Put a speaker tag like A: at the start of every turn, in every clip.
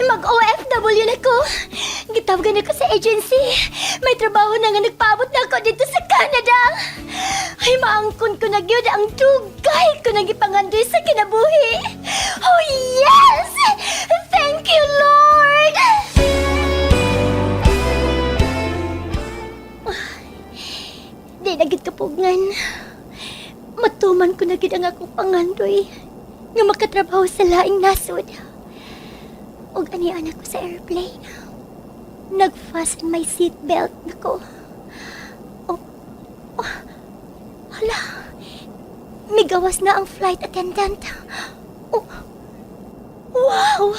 A: Mag-OFW na ko. Gitawagan ako sa agency. May trabaho na nga nagpaabot na ako dito sa Canada. Ay, maangkon ko na gyud ang dugay ko nang ipangandoy sa kinabuhi. Oh, yes! Thank you, Lord! Di na gid kapugngan. Matuman ko na gid ang akong pangandoy nga makatrabaho sa laing nasod. Og ani anak ko sa airplane. Nag-fasten my seatbelt na ko. Oh, hala. May gawas na ang flight attendant. Oh, wow!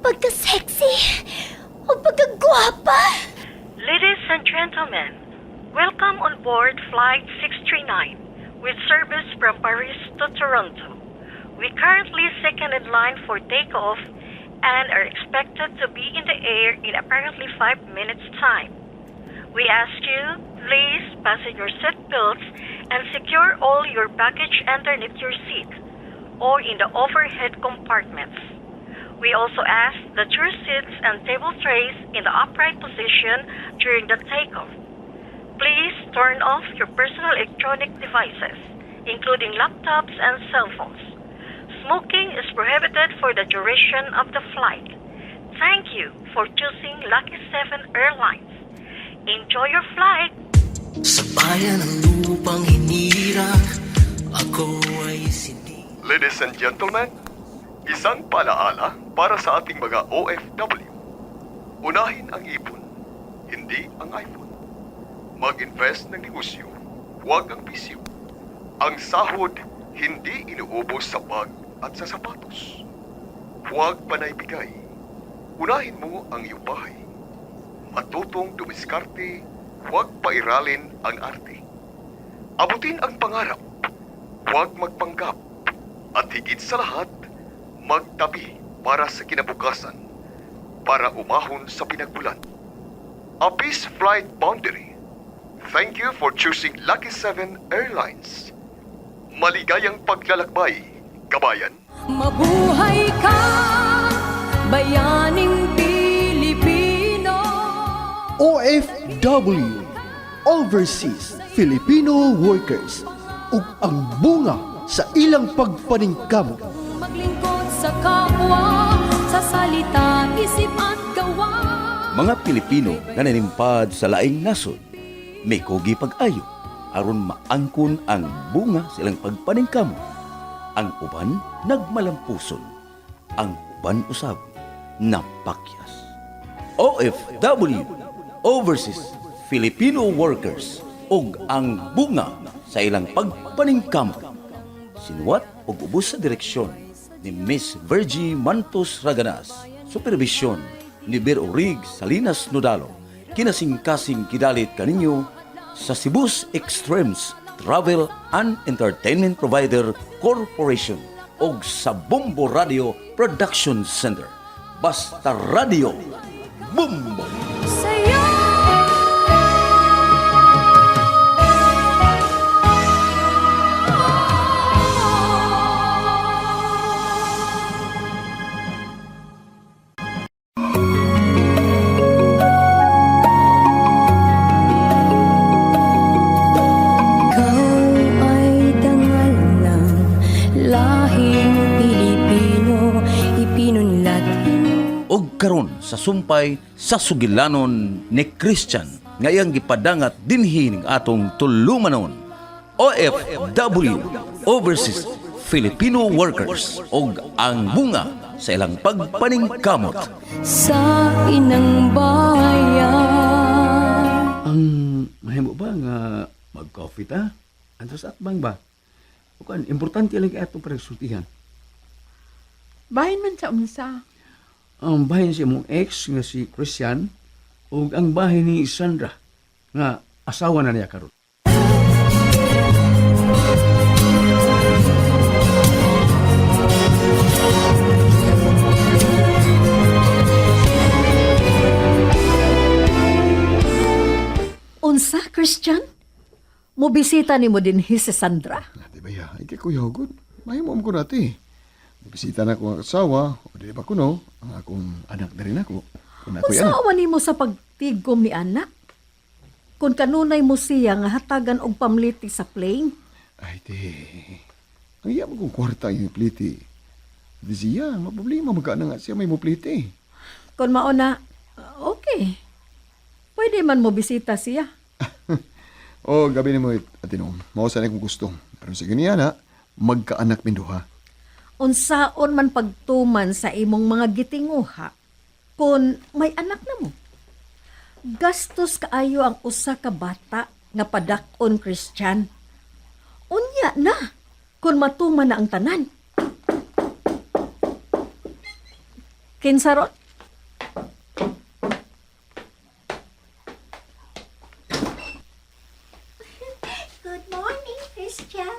A: Pagka-sexy! O pagka-gwapa!
B: Ladies and gentlemen, welcome on board Flight 639 with service from Paris to Toronto. We currently second in line for takeoff and are expected to be in the air in apparently 5 minutes' time. We ask you, please fasten your seatbelts and secure all your baggage underneath your seat or in the overhead compartments. We also ask that your seats and table trays in the upright position during the takeoff. Please turn off your personal electronic devices, including laptops and cell phones. Smoking is prohibited for the duration of the flight. Thank you for choosing Lucky 7 Airlines. Enjoy your flight!
C: Sa bayan ng lupang hinirang, ako ay sindi.
D: Ladies and gentlemen, isang paalaala para sa ating mga OFW. Unahin ang ipon, hindi ang iPhone. Mag-invest ng negosyo, huwag ang bisyo. Ang sahod, hindi inuubos sa bag at sa sapatos. Huwag panay bigay. Unahin mo ang iyong bahay. Matutong dumiskarte, huwag pairalin ang arte. Abutin ang pangarap, huwag magpanggap. At higit sa lahat, magtabi para sa kinabukasan, para umahon sa pinagmulan. A peace flight boundary. Thank you for choosing Lucky 7 Airlines. Maligayang paglalakbay, kabayan.
E: Mabuhay ka, bayaning Pilipino.
F: OFW, Overseas Filipino Workers, ug ang bunga sa ilang pagpaningkamot.
E: Maglingkod sa kapwa, sa salita, isip at gawa.
G: Mga Pilipino nga nanimpad sa laing nasod, may kugi pag-ayo aron maangkon ang bunga sa ilang pagpaningkamot. Ang uban nagmalampuson, ang uban usab napakyas. OFW, Overseas Filipino Workers, ug ang bunga sa ilang pagpaningkamot. Sinuwat ug ubos sa direksyon ni Miss Virgie Mantos Raganas, supervisyon ni Bir Orig Salinas Nodalo, kinasing-kasing kidalit kaninyo sa Cebu's Extremes Travel and Entertainment Provider Corporation o sa Bombo Radio Production Center. Basta Radio, Bombo!
E: Sa'yo.
G: Karon sa sumpay sa sugilanon ni Christian ngayang gipadangat dinhi ning atong tulumanon. OFW, Overseas Filipino Workers, og ang bunga sa ilang pagpaningkamot.
E: Sa inang bayan.
H: Ang mahimo ba nga mag-coffee ta? Anto sa atbang ba? O kan, importante lang itong pagsultihan.
I: Bahin man sa unsa.
H: Ang bahay si mong ex nga si Christian o ang bahay ni Sandra nga asawa na niya karon.
I: Unsa, Christian? Mubisita ni mo din si Sandra.
F: Di ba ya? Ike kuya hugod. Mahimo ko dati.
J: Bisita na ko ang asawa, o di ba kuno, ang akong anak na rin ako. Kung ako'y anak.
K: Usawa nimo sa pagtigom ni anak? Kung kanunay mo siya nga hatagan og pamliti sa plane,
J: Ay, di. Ang iya mo kong kwarta yung pliti. Di siya, maproblema magkana nga siya may mupliti.
K: kung mauna, okay. Pwede man mo bisita siya.
J: O, gabi ni mo, Atino, mausan akong gusto. Pero sa ganyan na, magkaanak minduha.
K: Unsaon man pagtuman sa imong mga gitinguha, kung may anak na mo. Gastos kaayo ang usa ka bata nga padak-on Christian. Unya na, kung matuman na ang tanan. Kinsarot?
A: Good morning, Christian.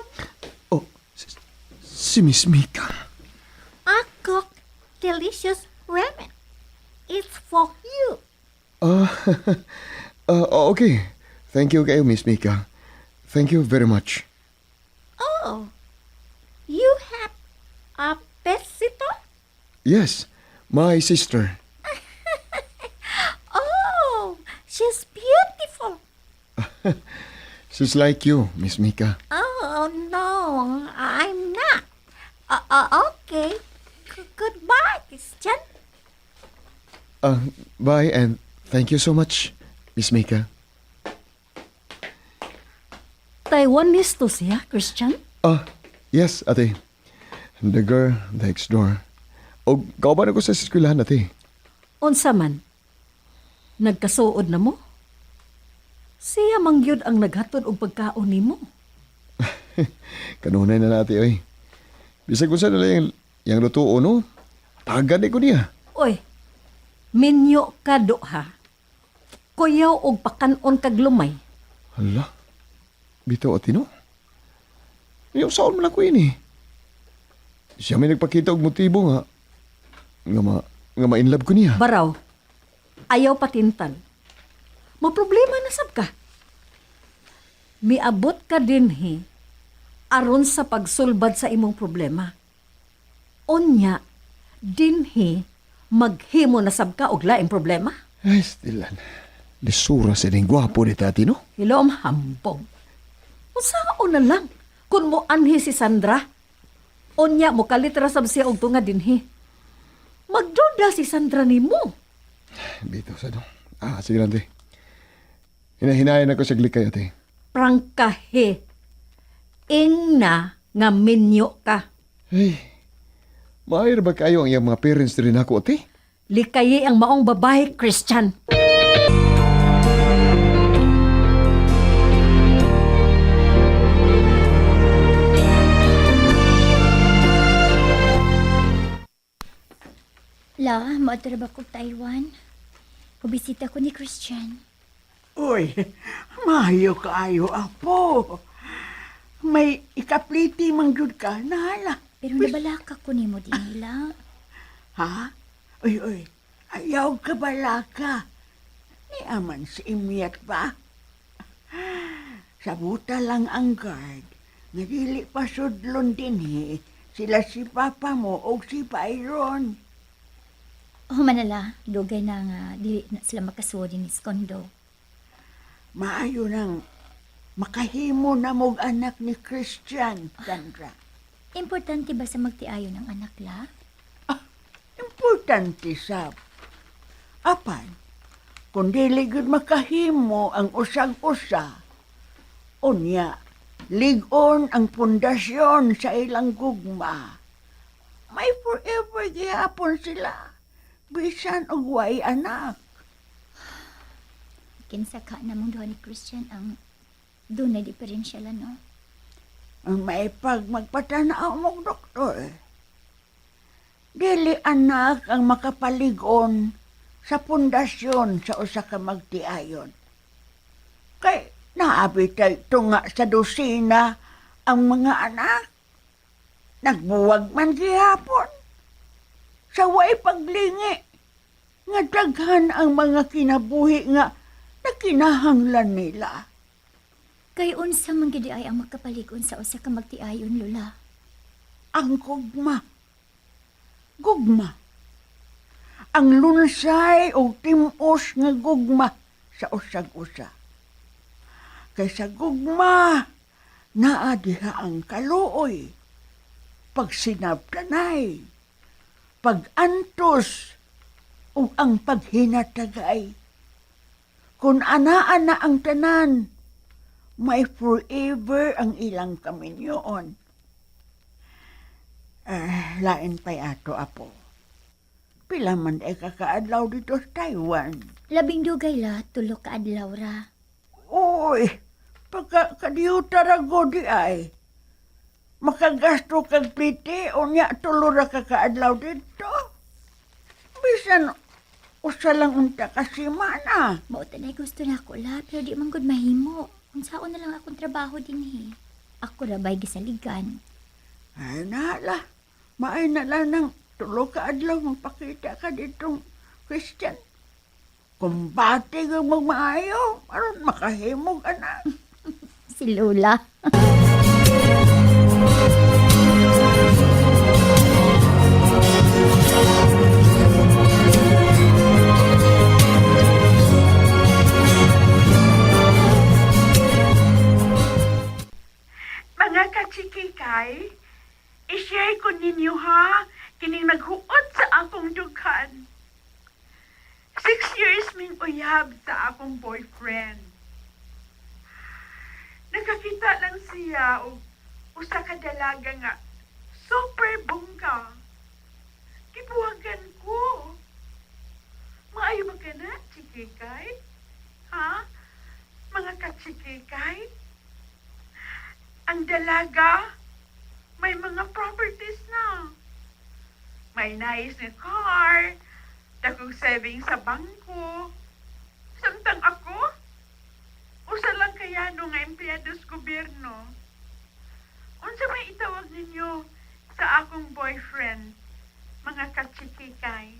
J: Oh, si Miss Mika.
A: I cooked delicious ramen. It's for you.
J: Okay. Thank you kayo, Miss Mika. Thank you very much.
A: Oh, you have a pet sitter?
J: Yes, my sister.
A: Oh, she's beautiful.
J: She's like you, Miss Mika.
A: Oh, no, I'm not. Okay. Goodbye, Christian.
J: Bye and thank you so much, Miss Mika.
K: Taiwanese to siya, Christian?
J: Yes, ate. The girl next door. O, kauban ako sa eskwelahan, ate.
K: Unsa man? Nagkasuod na mo? Siya mangyud ang naghatod og pagkaon nimo.
J: Kanunay na natin, oy. Bisag ko sa nila yung lutuo, no? Tagad ko niya.
K: Oy, minyo ka do ha. Kuyaw og pakanon kag lumay.
J: Hala. Bitaw, ate, no? Yung saon man ako ini. Siya may nagpakita og motibo nga. Nga ma-inlove ko niya.
K: Baraw, ayaw patintan. Maproblema na sab ka. Miabot ka dinhi aron sa pagsulbad sa imong problema. Unya, dinhi maghimo na sab ka og laing problema.
J: Ay, stilan. Lisura sa ding gwapo ni tati, no?
K: Hilom hambog. Usaon na lang kung mo anhi si Sandra. Unya mo kalitra sab siya og tunga dinhi. Magduda si Sandra nimo.
J: Bitaw sa no. Sige lang, ate. Hinahinayan ako sa glikay, ate.
K: Prangkahe. Ingna nga minyo ka.
J: Ay, maayar ba kayo ang iyang mga parents rin ako, ate?
K: Likayi ang maong babae, Christian.
A: La, maatraba ko Taiwan. Kubisita ko ni Christian.
I: Uy, mayo kaayo, apo. May ikapliti manggod ka, nahala.
A: Pero nabalaka ko ni mo din nila.
I: Ha? Uy, ayaw ka balaka. Ni aman si Imyat ba? Sabuta lang ang guard. Nadili pa sudlon din sila si Papa mo o si Byron.
A: Manala, dugay na nga, dili na sila makasuod din sa kondo.
I: Maayo nang makahimo na mong anak ni Christian, Sandra.
A: Importante ba sa magtiayo ng anak la?
I: Importante sab. Apan, kung dili gud makahimo ang usag-usa, unya, ligon ang pundasyon sa ilang gugma. May forever gihapon sila. Bisan og way anak.
A: Kinsa ka namang duha ni Christian ang doon na diferensya la, no?
I: Ang may pag magpatanaw mong doktor. Dili anak ang makapaligon sa pundasyon sa usa ka magtiayon. Kay naabitay tunga sa dosina ang mga anak. Nagbuwag man gihapon. Sa way paglingi. Nga daghan ang mga kinabuhi nga nakinahanglan nila.
A: Kay unsa man gid ay ang makapaligon sa usa ka magtiayon, Lola.
I: Ang kugma. gugma. Ang lunsay o timos nga gugma sa usag-usa. Kaysa gugma, naa diha ang kaluoy, pagsinabtanay, pag-antos, o ang paghinatagay. Kung anaan na ang tanan, may forever ang ilang kaminyoon. Lain pa'y ato, apo. Pila man ay kakaadlaw dito sa Taiwan.
A: Labing dugay la, tulo ka adlaw ra.
I: Uy, pagkakadiyuta rago di ay. Makagasto kag pliti o niya tulo ra kakaadlaw dito. Bisan, usa lang unta kasimana.
A: Mauta na gusto na ako la, pero di man gud mahimo. Unsaon na lang akong trabaho din Ako ra bay gisaligan.
I: Ay nala, maay na lang ng tulo ka adlaw magpakita ka ditong Christian. Kumbati kang magmaayo, aron makahimog, anak.
A: Si Lola.
I: Mga kachikikay, i-share ko ninyo ha, kining naghuot sa akong dughan. 6 years min uyab sa akong boyfriend. Nakakita lang siya o usa ka dalaga nga super bongga. Gibuhagan ko. Maayo ba ka na, chikikay? Ha? Mga kachikikay? Ang dalaga, may mga properties na. May nice na car, dakong savings sa bangko. Samtang ako, usa lang kaya nga empleyado sa gobyerno. Unsa may itawag ninyo sa akong boyfriend, mga kachikikay?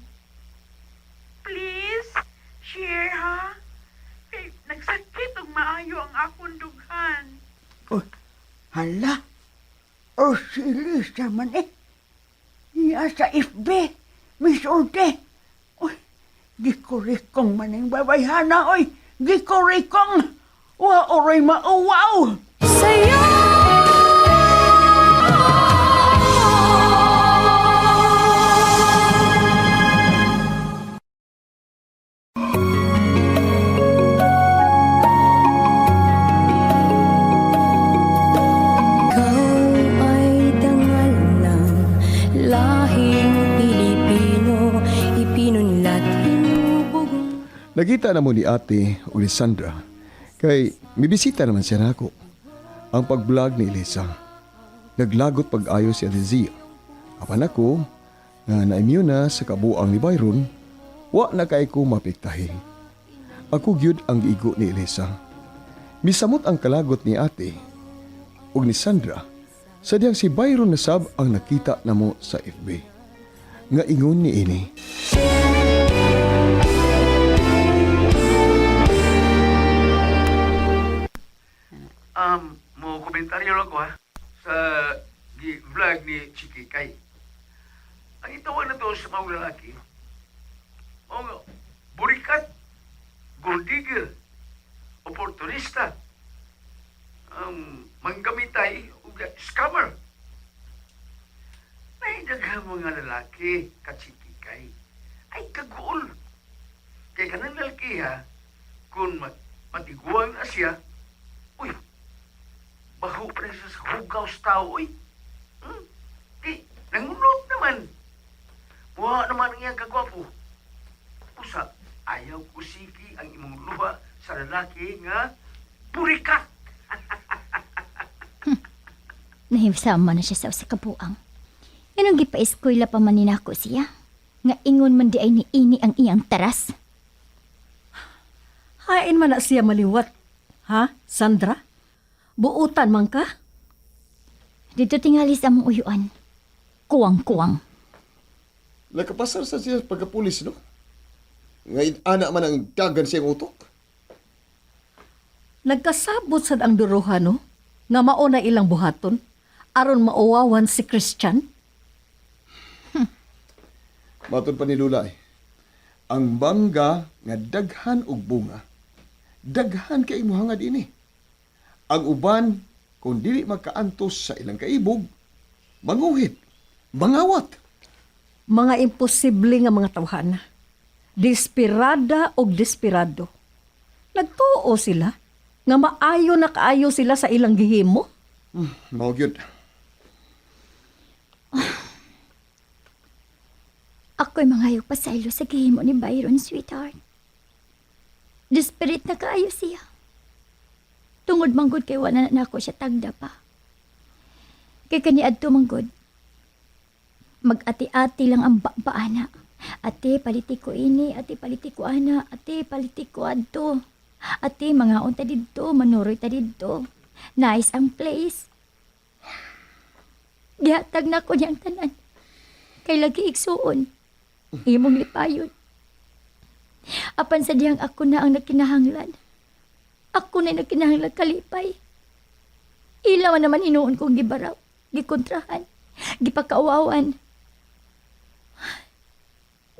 I: Please, share ha? Kay nagsakit og maayo ang akong dughan. Oh, hala, o silis naman Iya sa FB, Miss Ulte. Uy, gikurikong maning babayhana, oy. Gikurikong. Wa oray mauwaw.
E: Sa'yo
J: Nagita na mo ni ate o ni Sandra, kay mibisita naman siya nako. Ang pag-vlog ni Elisa. Naglagot pag-ayo si Ate Zia. Apan ako, nga na-immune na sa kabuang ni Byron, wa na kay ko mapiktahi. Ako gyud ang igo ni Elisa. Misamot ang kalagot ni ate o ni Sandra, sadyang si Byron na sab ang nakita na mo sa FB. Nga ingon ni ini.
H: Mo komentaryo lang ko ha sa vlog ni Chikikay. Ang itawag na to sa mga lalaki, burikat, gold digger, oportunista, manggamitay, scammer. May daghang mga lalaki, kachikikay, ay kaguol. Kaya kanang lalaki ha, kung matiguang na siya, uy, baho pa rin siya sa hugaw sa tao, uy. Di, nangunod naman. Buha naman ang iyang kagwapo. Pusa, ayaw ko siki ang imong luha sa lalaki nga purikat.
A: Nahimsama na siya sa usa ka buang. Yanong gipa-eskwela pa man ninako siya. Nga ingon man di ay ni ini ang iyang taras.
K: Hain man na siya maliwat. Ha, Sandra? Buutan man ka?
A: Dito tingali sa among uyuan. Kuwang-kuwang.
J: Nakapasar sa siya pagkapulis, no? Ngayon, anak man ang dagan siyang utok.
K: Nagkasabot sad ang duruha, no? Nga mauna ilang buhaton, aron mauwawan si Christian.
J: Matod pa ni Lulay, ang bangga nga daghan og bunga, daghan kay imuhangad ini. Ang uban, kung dili magkaantos sa ilang kaibog, manguhit, mangawat.
K: Mga imposible nga mga tawhana. Desperada o desperado. Nagtuo sila nga maayo na kaayo sila sa ilang gihimo.
J: Mao gyud.
A: Ako'y mangayo pa sa ilo sa gihimo ni Byron, sweetheart. Desperate na kaayo siya. Tungod manggod kay wala na ako siya tagda pa. Kay kaniadto manggod. Mag-ati-ati lang ang baana. Ate, politiko ini, ate, politiko ana, ate, politiko adto. Ate, mga unta didto, manuroy ta didto. Nice ang place. Gihatag na ko niyang tanan. Kay lagi igsuon. Imong lipayon. Apan sa diyang ako na ang nakinahanglan. Ako na nakinahanglan kalipay. Ilaw naman hinuon kong gibaraw, gikontrahan, gipakauawan.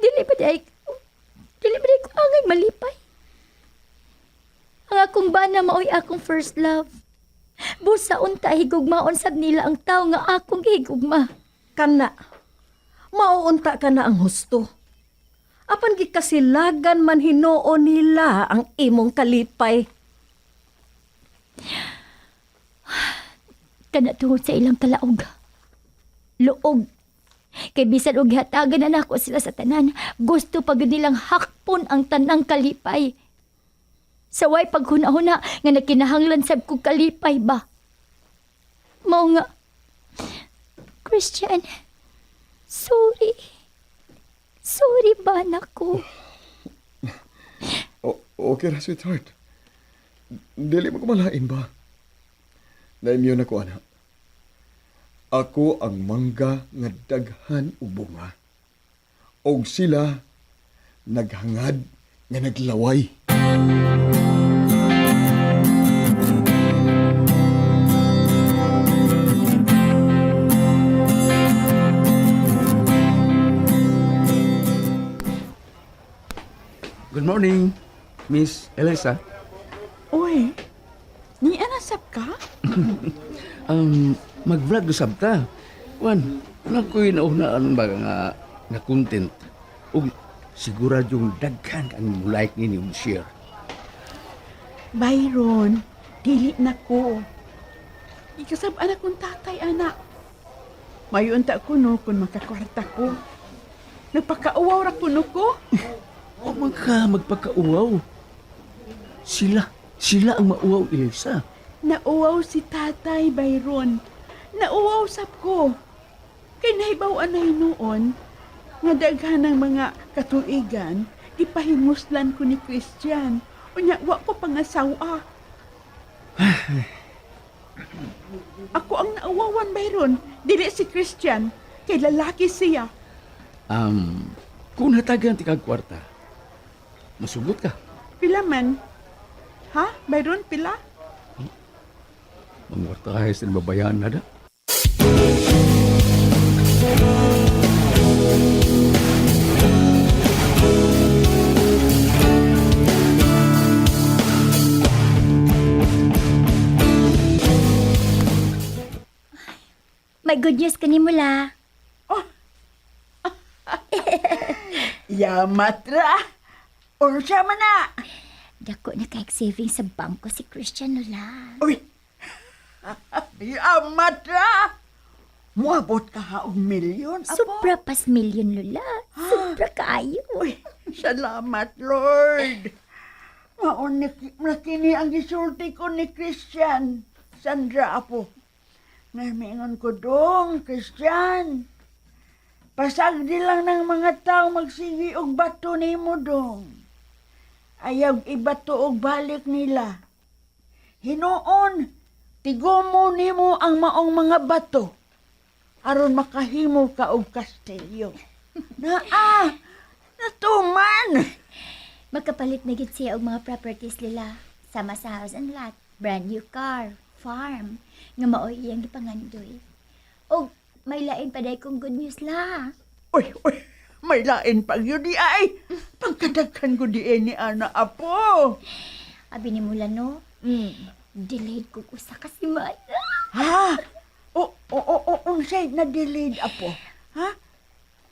A: Dili ba ko angay malipay? Ang akong bana maoy akong first love. Busa unta higugmaon sab nila ang tao nga akong gihigugma.
K: Kana, mauunta ka na ang husto. Apan gikasilagan man hinoo nila ang imong kalipay.
A: Kana tungod sa ilang kalaog. Luog. Kay bisan og hatagan na nako sila sa tanan, gusto pag nilang hakpon ang tanang kalipay. Saway paghuna-huna nga nakinahanglan sab ko kalipay ba. Mao nga, Christian, sorry. Sorry ba nako?
J: Okay ra, sweetheart. Dili mo kumalain ba? Naimyo na ko, anak. Ako ang mangga nga daghan og bunga. Og sila naghangad nga naglaway.
L: Good morning, Miss Elisa.
I: Uy, ni anasap ka?
L: Mag-vlog usab ta. Wan, nakoy naunaan ba nga content. Ug sigura yung daghan ang like ninyo share.
I: Byron, dili na ko. Ikasab anak kong tatay, anak. Mayunta ko no kung makakwarta ko. Nagpakauwaw ra ko no ko.
L: O magpakauwaw. Sila ang mauwaw, Elsa.
I: Nauwaw si tatay, Byron. Nauwaw sab ko. Kay nahibaw anay noon, nga daghan ng mga katuigan, ipahimuslan ko ni Christian. Unya, wa ko pangasawa. Ako ang nauwawan, Byron. Dili si Christian. Kay lalaki siya.
L: Kung hatagan ti kag kwarta, masugot ka.
I: Pila man? Ha? Byron, pila?
L: Mangwartahe sa babayan na da.
A: May good news kanimula.
I: Yamatra! Ursya man na!
A: Dako na kahit saving sa bangko si Christian Lola.
I: Uy! Yamatra! Muabot ka ha og milyon, apo?
A: Sobra pas milyon, Lola. Sobra kaayo.
I: Uy, salamat, Lord. Maon na kini ang gisulti ko ni Christian. Sandra, apo. Ngamingon ko dong, Christian. Pasagdi lang ng mga tao magsigi og bato nimo dong. Ayaw ibato og balik nila. Hinuon, tigumo nimo ang maong mga bato. Aron makahimo ka og kastilyo. Natuman!
A: Magkapalit na gid siya og mga properties nila. Sama sa house and lot, brand new car, farm, nga maoy iyang gipangandoy. Og may lain pa day kong good news la.
I: Uy, May lain pag yun di ay. Pagkadaghan ko di ni ana apo.
A: Abi ni mula no, delayed ko usa ka semana.
I: Ha? Unsay na delayed apo? Ha?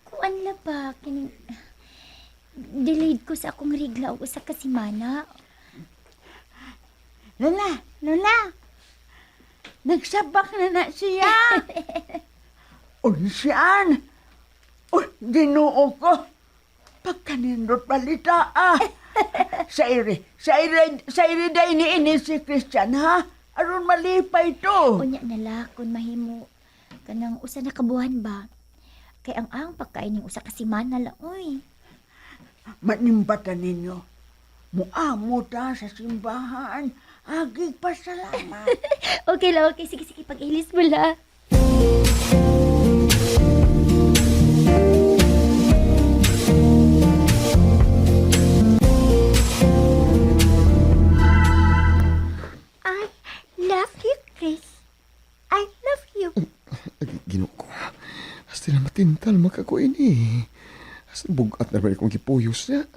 A: Kuan la ba, kining... Delayed ko sa akong regla o usa ka semana.
I: Lola. Nagsabak na siya. Unsyan? Ginoo ko. Pagkanindot balita Sa iri day ni si Christian ha? Aron malipay to.
A: Unya nala, kung mahimo, kanang usa na kabuhan ba? Kay ang pagkain ng usa ka semana la, oy.
I: Manimbatan ninyo. Muamo ta sa simbahan. Agig pasalamat.
A: Okay lang, okay. Sige, pag-ilis mo la. I love you, Chris. I love you.
J: Ginoo ko. Hasta na matintal makakuin eh. Hasta bugat na ba kong gipuyos na.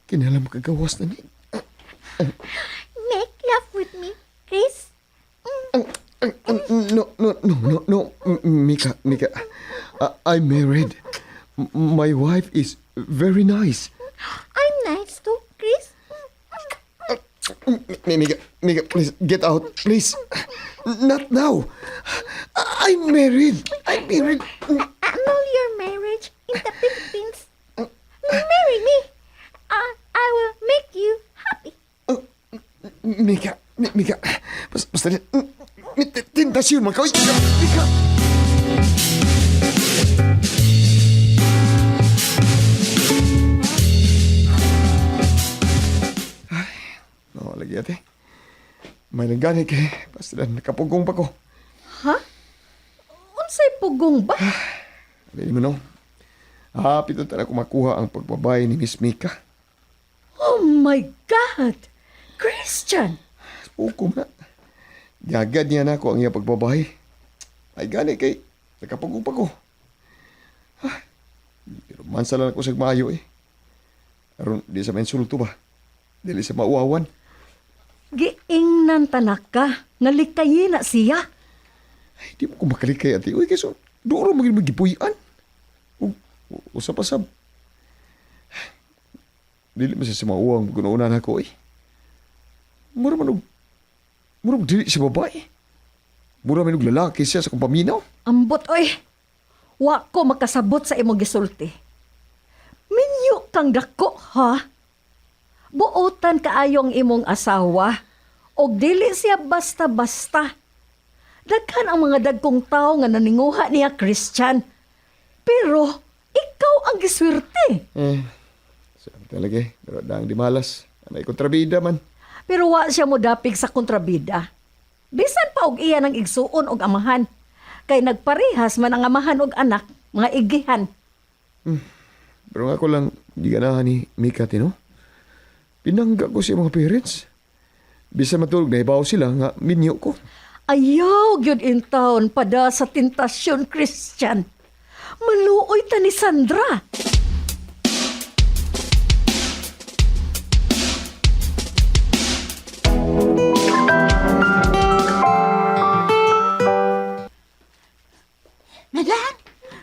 J: Kinalam kagawas na ni.
A: Make love with me, Chris.
J: No. Mika. I'm married. My wife is very nice.
A: I'm nice too, Chris.
J: Mika, please, get out, please. Not now. I'm married.
A: Annul your marriage in the Philippines. Marry me. I will make you happy.
J: Mika. Basta tentasyon mo ka. Mika. No, lagi ate. May nagani kay basta nakapugong pa ko.
K: Ha? Unsay pugong ba?
J: Dili mo no. Pito tala ko makuha ang pagbabay ni Miss Mika.
K: Oh my God! Christian!
J: Pukom na. Gagad niya na ako ang iya pagbabay. Ay gani kay nakapugong pa ko. Pero mansala na ko sa maayo eh. Aron di sa mensulto ba? Dili sa mauawan.
K: Giingnan tanak ka, nalikayin na siya.
J: Ay, di mo ko makalikay ati. Uy, kaso, doon mo magipuyan. Usa pa sab. Dili mo sa mauwang gunuunan ako eh. Mura dili sa babae. Mura man lalaki siya sa kong paminaw.
K: Ambot oy, wa ko makasabot sa imong gisulti. Minyo kang dako ha? Buotan kaayo ang imong asawa og dili siya basta-basta. Daghan ang mga dagkong tao nga naninguha niya Christian. Pero ikaw ang giswerte.
J: Sabi talaga eh. Pero daang di malas. May kontrabida man.
K: Pero wa siya mo dapig sa kontrabida. Bisan pa og iya ng igsuon og amahan. Kay nagparehas man ang amahan og anak, mga igihan.
J: Pero nga ko lang, di ganahan ni Mika, tino. Pinangga ko siya mga parents. Bisan matulog na ibaw sila nga minyo ko.
K: Ayaw gyud in town pada sa tentasyon Christian. Maluoy ta ni Sandra.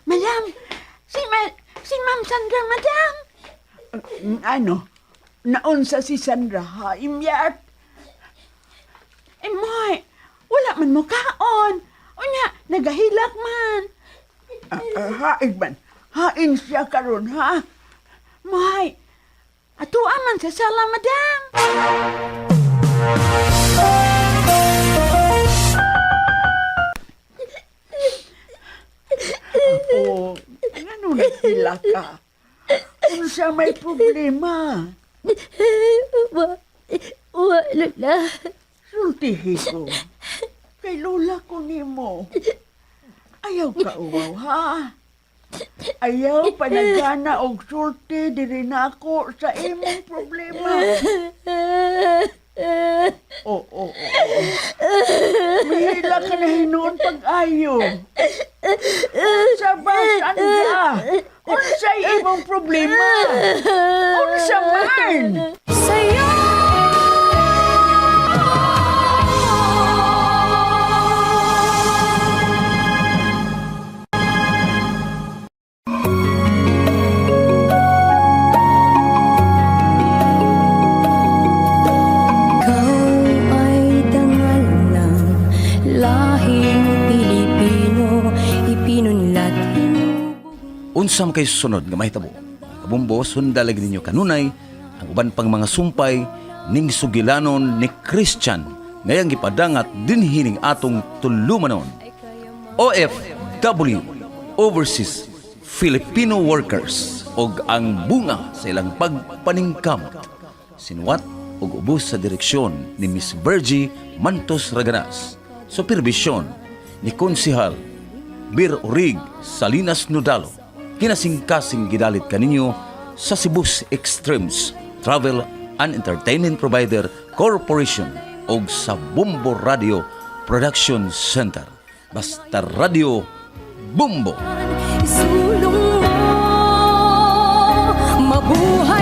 I: Madam, si Ma'am Sandra, madam. Naunsa si Sandra ha, imyat. Moy, wala man mo kaon. Unya, nagahilak man. Haig man, hain siya karon ha. Moy, atuan man sa sala, madam. Ano nagpila ka? Unsa may problema?
A: Lola.
I: Sultihi ko. Kay lola ko nimo. Ayaw ka uwaw, ha? Ayaw panagana og sulti diri na ako sa imong problema. Mihila ka na hinuon pag-ayo. Sabas, anda. Unsay imong
L: ang problema? Unsa man?
E: Sa'yo
G: Unsam kay sunod nga mahitabo. Kabumbo, sundalag ninyo kanunay ang uban pang mga sumpay ning sugilanon ni Christian ngayang gipadangat dinhining atong tulumanon. OFW, Overseas Filipino Workers, og ang bunga sa ilang pagpaningkamot. Sinuwat og ubos sa direksyon ni Miss Virgie Mantos Raganas. Supervisyon ni Konsihal Bir Urig Salinas Nodalo. Kinasing-kasing gidalit kaninyo sa Cebu's Extremes Travel and Entertainment Provider Corporation o sa Bumbo Radio Production Center. Basta Radio Bumbo.
E: isulong mo, mabuhay